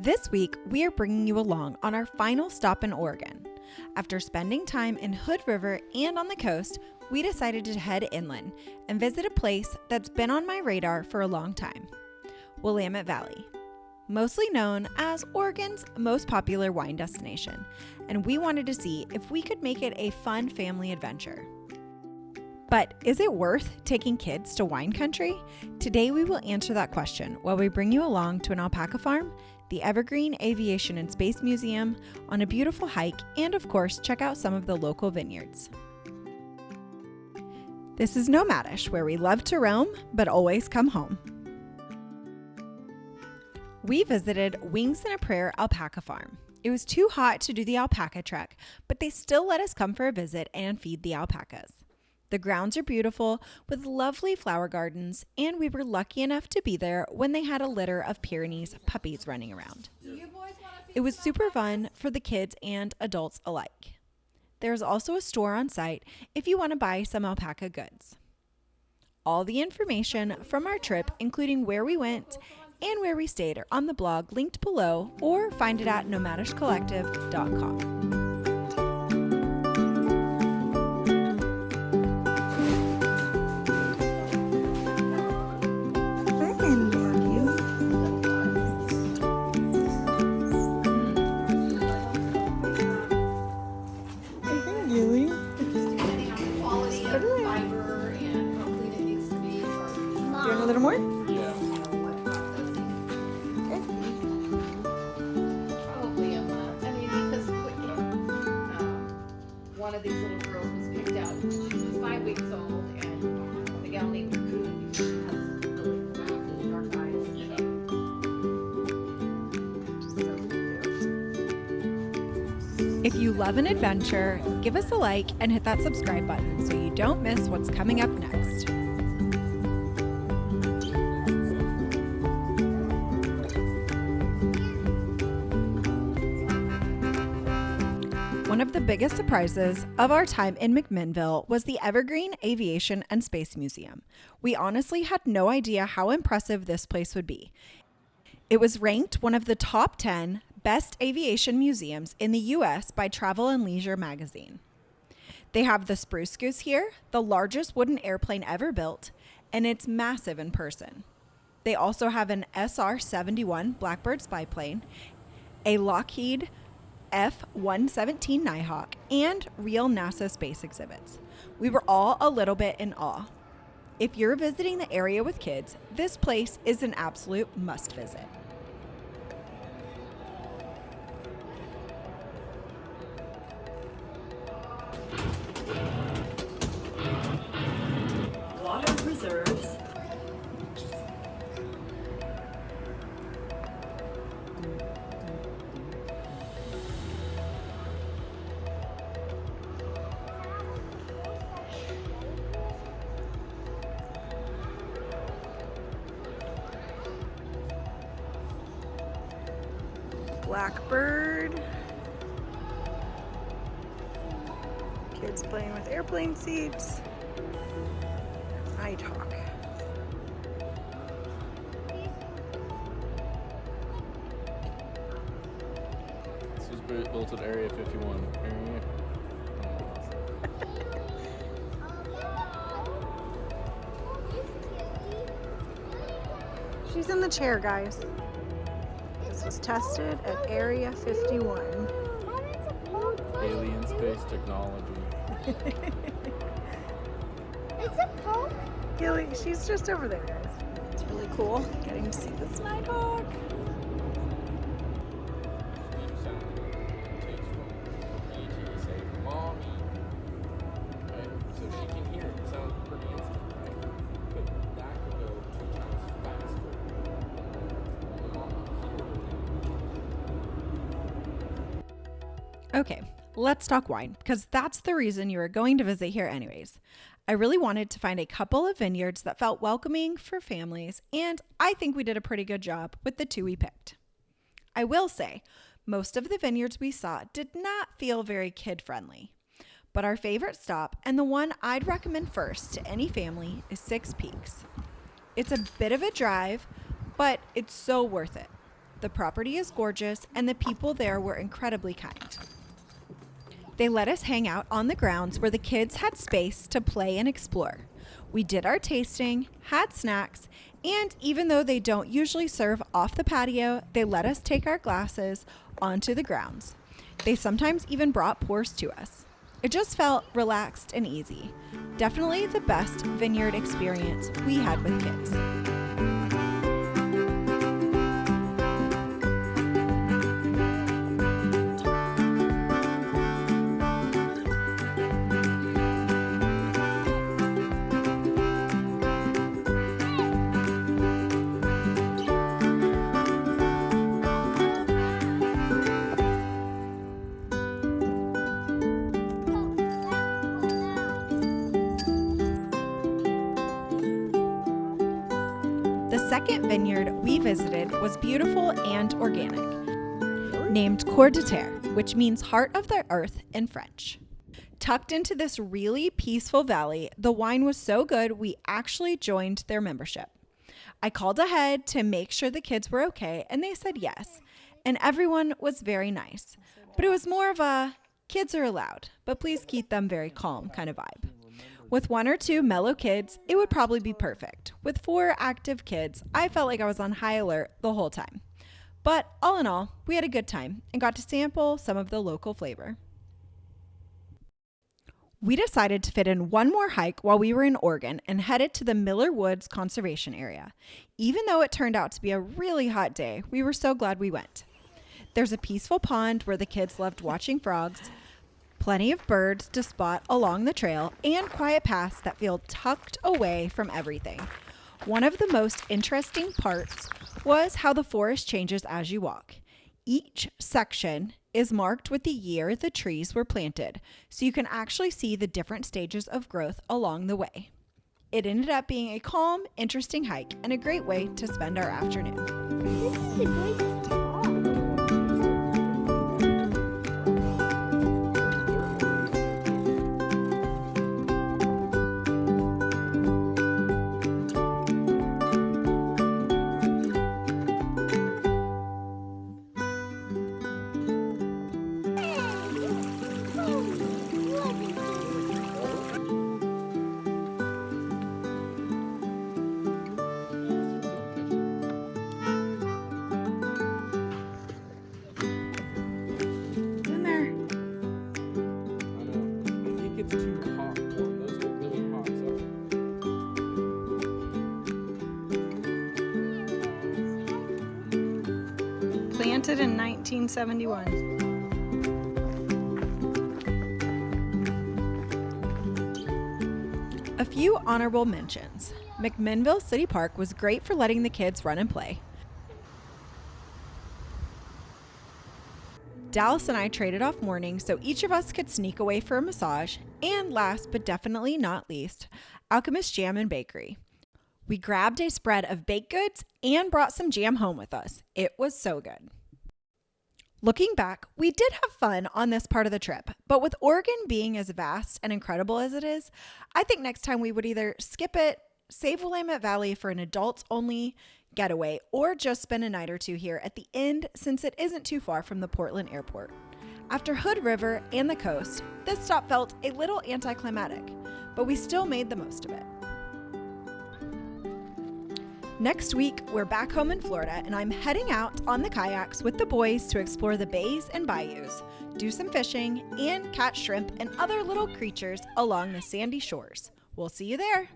This week, we are bringing you along on our final stop in Oregon. After spending time in Hood River and on the coast, we decided to head inland and visit a place that's been on my radar for a long time, Willamette Valley. Mostly known as Oregon's most popular wine destination, and we wanted to see if we could make it a fun family adventure. But is it worth taking kids to wine country? Today we will answer that question while we bring you along to an alpaca farm, the Evergreen Aviation and Space Museum, on a beautiful hike, and of course check out some of the local vineyards. This is Nomadish, where we love to roam but always come home. We visited Wings and a Prayer Alpaca Farm. It was too hot to do the alpaca trek, but they still let us come for a visit and feed the alpacas. The grounds are beautiful with lovely flower gardens, and we were lucky enough to be there when they had a litter of Pyrenees puppies running around. It was super fun for the kids and adults alike. There's also a store on site if you want to buy some alpaca goods. All the information from our trip, including where we went and where we stayed, are on the blog linked below, or find it at nomadishcollective.com. A little more? Yeah. Probably because one of these little girls was picked out. She was 5 weeks old, and the gal named Goose has really dark eyes. Yeah. So cute. If you love an adventure, give us a like and hit that subscribe button so you don't miss what's coming up next. One of the biggest surprises of our time in McMinnville was the Evergreen Aviation and Space Museum. We honestly had no idea how impressive this place would be. It was ranked one of the top 10 best aviation museums in the U.S. by Travel and Leisure magazine. They have the Spruce Goose here, the largest wooden airplane ever built, and it's massive in person. They also have an SR-71 Blackbird spy plane, a Lockheed F-117 Nighthawk, and real NASA space exhibits. We were all a little bit in awe. If you're visiting the area with kids, this place is an absolute must visit. Water reserves. Blackbird. Kids playing with airplane seats. Nighthawk. This was built at Area 51. She's in the chair, guys. This was tested at Area 51. Alien space technology. It's a poke. Gilly, she's just over there, guys. It's really cool getting to see this Nighthawk. So she can hear it. It sounds pretty instant, right? But that could go 2 times faster. The mom can hear it. Okay, let's talk wine, because that's the reason you are going to visit here anyways. I really wanted to find a couple of vineyards that felt welcoming for families, and I think we did a pretty good job with the 2 we picked. I will say, most of the vineyards we saw did not feel very kid-friendly. But our favorite stop, and the one I'd recommend first to any family, is Six Peaks. It's a bit of a drive, but it's so worth it. The property is gorgeous, and the people there were incredibly kind. They let us hang out on the grounds where the kids had space to play and explore. We did our tasting, had snacks, and even though they don't usually serve off the patio, they let us take our glasses onto the grounds. They sometimes even brought pours to us. It just felt relaxed and easy. Definitely the best vineyard experience we had with kids. The second vineyard we visited was beautiful and organic, named Coeur de Terre, which means heart of the earth in French. Tucked into this really peaceful valley, the wine was so good we actually joined their membership. I called ahead to make sure the kids were okay, and they said yes, and everyone was very nice. But it was more of a kids are allowed, but please keep them very calm kind of vibe. With 1 or 2 mellow kids, it would probably be perfect. With 4 active kids, I felt like I was on high alert the whole time. But all in all, we had a good time and got to sample some of the local flavor. We decided to fit in one more hike while we were in Oregon and headed to the Miller Woods Conservation Area. Even though it turned out to be a really hot day, we were so glad we went. There's a peaceful pond where the kids loved watching frogs, plenty of birds to spot along the trail, and quiet paths that feel tucked away from everything. One of the most interesting parts was how the forest changes as you walk. Each section is marked with the year the trees were planted, so you can actually see the different stages of growth along the way. It ended up being a calm, interesting hike and a great way to spend our afternoon. This is a great spot. Planted in 1971. A few honorable mentions. McMinnville City Park was great for letting the kids run and play. Dallas and I traded off mornings so each of us could sneak away for a massage. And last but definitely not least, Alchemist Jam and Bakery. We grabbed a spread of baked goods and brought some jam home with us. It was so good. Looking back, we did have fun on this part of the trip, but with Oregon being as vast and incredible as it is, I think next time we would either skip it, save Willamette Valley for an adults-only getaway, or just spend a night or 2 here at the end since it isn't too far from the Portland airport. After Hood River and the coast, this stop felt a little anticlimactic, but we still made the most of it. Next week, we're back home in Florida, and I'm heading out on the kayaks with the boys to explore the bays and bayous, do some fishing, and catch shrimp and other little creatures along the sandy shores. We'll see you there.